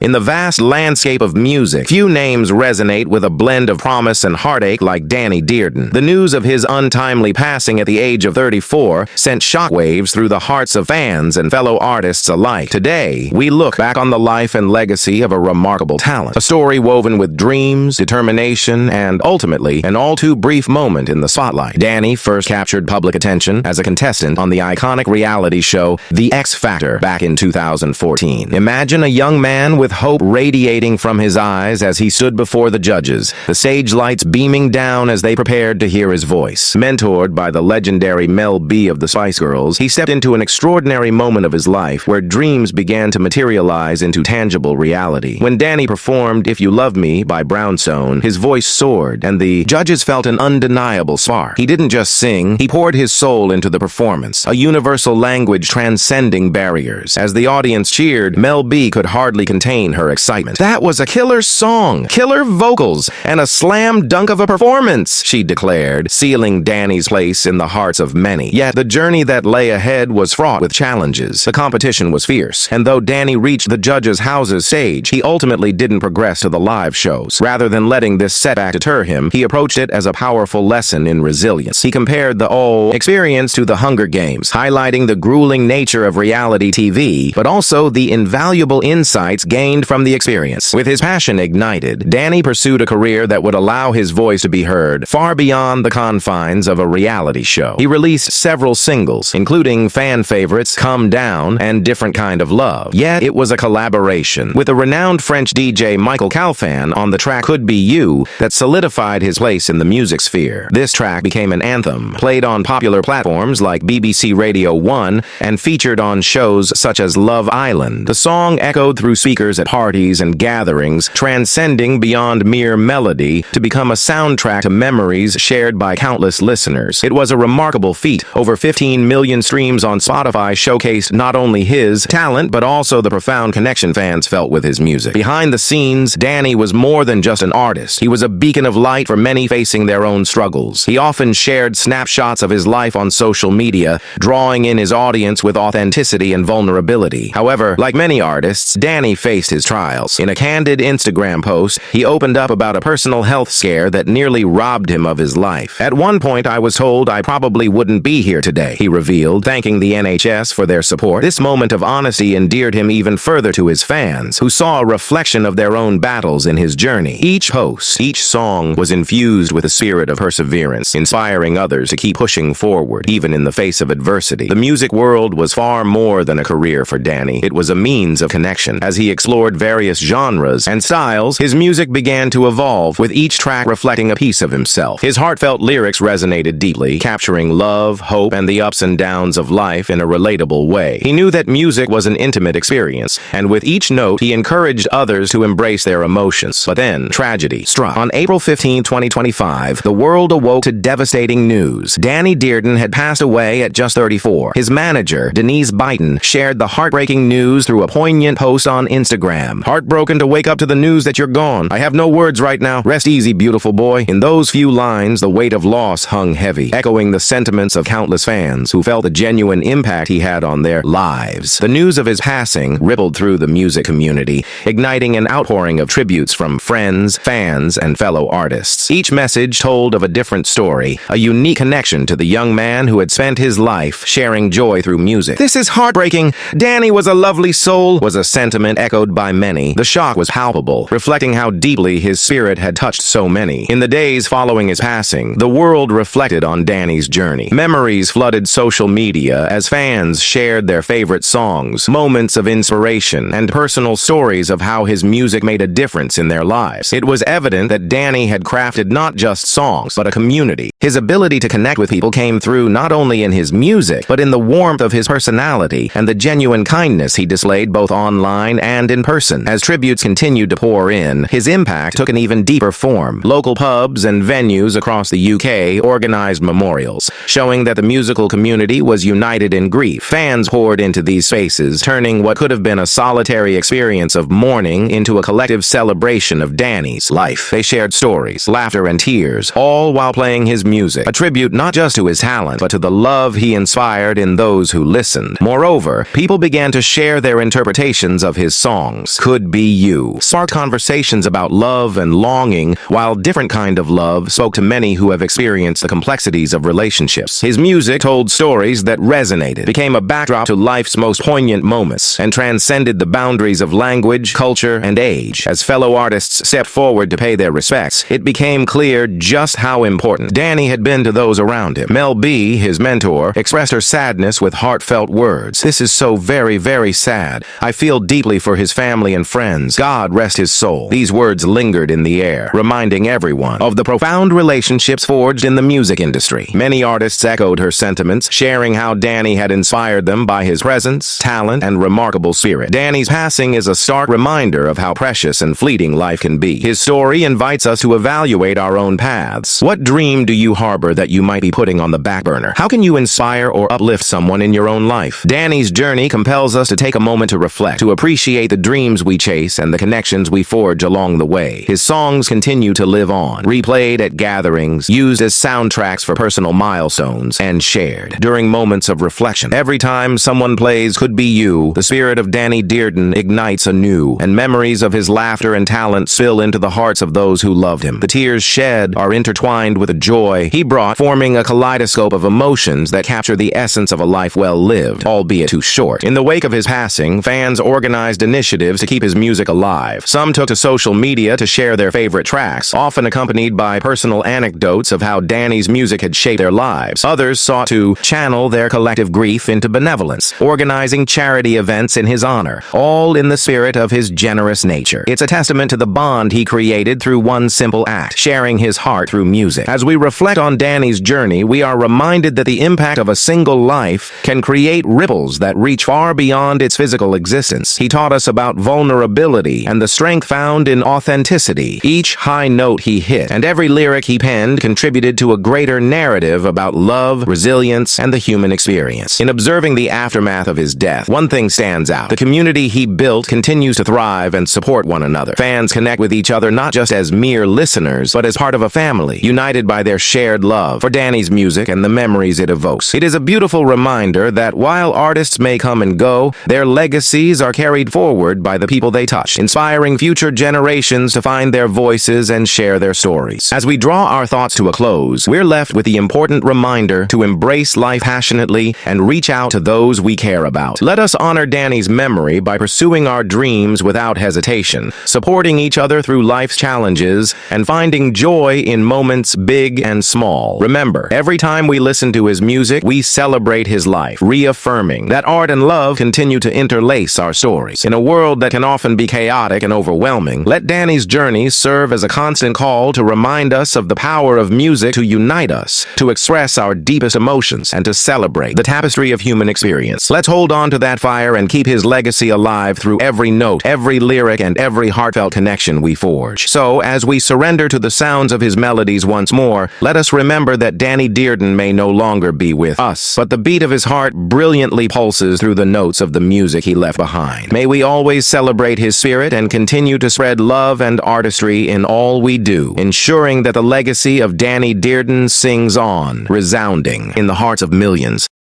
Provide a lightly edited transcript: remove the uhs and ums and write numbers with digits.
In the vast landscape of music, few names resonate with a blend of promise and heartache like Danny Dearden. The news of his untimely passing at the age of 34 sent shockwaves through the hearts of fans and fellow artists alike. Today, we look back on the life and legacy of a remarkable talent, a story woven with dreams, determination, and ultimately, an all-too-brief moment in the spotlight. Danny first captured public attention as a contestant on the iconic reality show The X Factor back in 2014. Imagine a young man with hope radiating from his eyes as he stood before the judges, the stage lights beaming down as they prepared to hear his voice. Mentored by the legendary Mel B of the Spice Girls, he stepped into an extraordinary moment of his life where dreams began to materialize into tangible reality. When Danny performed If You Love Me by Brownstone, his voice soared, and the judges felt an undeniable spark. He didn't just sing, he poured his soul into the performance, a universal language transcending barriers. As the audience cheered, Mel B could hardly contain her excitement. "That was a killer song, killer vocals, and a slam dunk of a performance," she declared, sealing Danny's place in the hearts of many. Yet the journey that lay ahead was fraught with challenges. The competition was fierce, and though Danny reached the judges' house's stage, he ultimately didn't progress to the live shows. Rather than letting this setback deter him, he approached it as a powerful lesson in resilience. He compared the whole experience to the Hunger Games, highlighting the grueling nature of reality TV, but also the invaluable insights gained from the experience. With his passion ignited, Danny pursued a career that would allow his voice to be heard far beyond the confines of a reality show. He released several singles, including fan favorites Come Down and Different Kind of Love. Yet it was a collaboration with a renowned French DJ Michael Calfan on the track Could Be You that solidified his place in the music sphere. This track became an anthem, played on popular platforms like BBC Radio 1 and featured on shows such as Love Island. The song echoed through speakers at parties and gatherings, transcending beyond mere melody to become a soundtrack to memories shared by countless listeners. It was a remarkable feat. Over 15 million streams on Spotify showcased not only his talent, but also the profound connection fans felt with his music. Behind the scenes, Danny was more than just an artist. He was a beacon of light for many facing their own struggles. He often shared snapshots of his life on social media, drawing in his audience with authenticity and vulnerability. However, like many artists, Danny faced his trials. In a candid Instagram post, he opened up about a personal health scare that nearly robbed him of his life. "At one point, I was told I probably wouldn't be here today," he revealed, thanking the NHS for their support. This moment of honesty endeared him even further to his fans, who saw a reflection of their own battles in his journey. Each post, each song was infused with a spirit of perseverance, inspiring others to keep pushing forward, even in the face of adversity. The music world was far more than a career for Danny. It was a means of connection. As he explored various genres and styles, his music began to evolve, with each track reflecting a piece of himself. His heartfelt lyrics resonated deeply, capturing love, hope, and the ups and downs of life in a relatable way. He knew that music was an intimate experience, and with each note, he encouraged others to embrace their emotions. But then, tragedy struck. On April 15, 2025, the world awoke to devastating news. Danny Dearden had passed away at just 34. His manager, Denise Byton, shared the heartbreaking news through a poignant post on Instagram. "Heartbroken to wake up to the news that you're gone. I have no words right now. Rest easy, beautiful boy." In those few lines, the weight of loss hung heavy, echoing the sentiments of countless fans who felt the genuine impact he had on their lives. The news of his passing rippled through the music community, igniting an outpouring of tributes from friends, fans, and fellow artists. Each message told of a different story, a unique connection to the young man who had spent his life sharing joy through music. "This is heartbreaking. Danny was a lovely soul," was a sentiment echoed by many. The shock was palpable, reflecting how deeply his spirit had touched so many. In the days following his passing, the world reflected on Danny's journey. Memories flooded social media as fans shared their favorite songs, moments of inspiration, and personal stories of how his music made a difference in their lives. It was evident that Danny had crafted not just songs, but a community. His ability to connect with people came through not only in his music, but in the warmth of his personality and the genuine kindness he displayed both online and in person. As tributes continued to pour in, his impact took an even deeper form. Local pubs and venues across the UK organized memorials, showing that the musical community was united in grief. Fans poured into these spaces, turning what could have been a solitary experience of mourning into a collective celebration of Danny's life. They shared stories, laughter, and tears, all while playing his music, a tribute not just to his talent, but to the love he inspired in those who listened. Moreover, people began to share their interpretations of his songs, songs, Could Be You, sparked conversations about love and longing, while different kind of love spoke to many who have experienced the complexities of relationships. His music told stories that resonated, became a backdrop to life's most poignant moments, and transcended the boundaries of language, culture, and age. As fellow artists stepped forward to pay their respects, it became clear just how important Danny had been to those around him. Mel B, his mentor, expressed her sadness with heartfelt words. "This is so very, very sad. I feel deeply for his family and friends. God rest his soul." These words lingered in the air, reminding everyone of the profound relationships forged in the music industry. Many artists echoed her sentiments, sharing how Danny had inspired them by his presence, talent, and remarkable spirit. Danny's passing is a stark reminder of how precious and fleeting life can be. His story invites us to evaluate our own paths. What dream do you harbor that you might be putting on the back burner? How can you inspire or uplift someone in your own life? Danny's journey compels us to take a moment to reflect, to appreciate the dreams we chase and the connections we forge along the way. His songs continue to live on, replayed at gatherings, used as soundtracks for personal milestones, and shared during moments of reflection. Every time someone plays Could Be You, the spirit of Danny Dearden ignites anew, and memories of his laughter and talent spill into the hearts of those who loved him. The tears shed are intertwined with the joy he brought, forming a kaleidoscope of emotions that capture the essence of a life well lived, albeit too short. In the wake of his passing, fans organized initiatives to keep his music alive. Some took to social media to share their favorite tracks, often accompanied by personal anecdotes of how Danny's music had shaped their lives. Others sought to channel their collective grief into benevolence, organizing charity events in his honor, all in the spirit of his generous nature. It's a testament to the bond he created through one simple act, sharing his heart through music. As we reflect on Danny's journey, we are reminded that the impact of a single life can create ripples that reach far beyond its physical existence. He taught us about vulnerability and the strength found in authenticity. Each high note he hit and every lyric he penned contributed to a greater narrative about love, resilience, and the human experience. In observing the aftermath of his death, one thing stands out. The community he built continues to thrive and support one another. Fans connect with each other not just as mere listeners, but as part of a family, united by their shared love for Danny's music and the memories it evokes. It is a beautiful reminder that while artists may come and go, their legacies are carried forward by the people they touch, inspiring future generations to find their voices and share their stories. As we draw our thoughts to a close, we're left with the important reminder to embrace life passionately and reach out to those we care about. Let us honor Danny's memory by pursuing our dreams without hesitation, supporting each other through life's challenges, and finding joy in moments big and small. Remember, every time we listen to his music, we celebrate his life, reaffirming that art and love continue to interlace our stories. In a world that can often be chaotic and overwhelming, let Danny's journey serve as a constant call to remind us of the power of music to unite us, to express our deepest emotions, and to celebrate the tapestry of human experience. Let's hold on to that fire and keep his legacy alive through every note, every lyric, and every heartfelt connection we forge. So, as we surrender to the sounds of his melodies once more, let us remember that Danny Dearden may no longer be with us, but the beat of his heart brilliantly pulses through the notes of the music he left behind. May we always celebrate his spirit and continue to spread love and artistry in all we do, ensuring that the legacy of Danny Dearden sings on, resounding in the hearts of millions.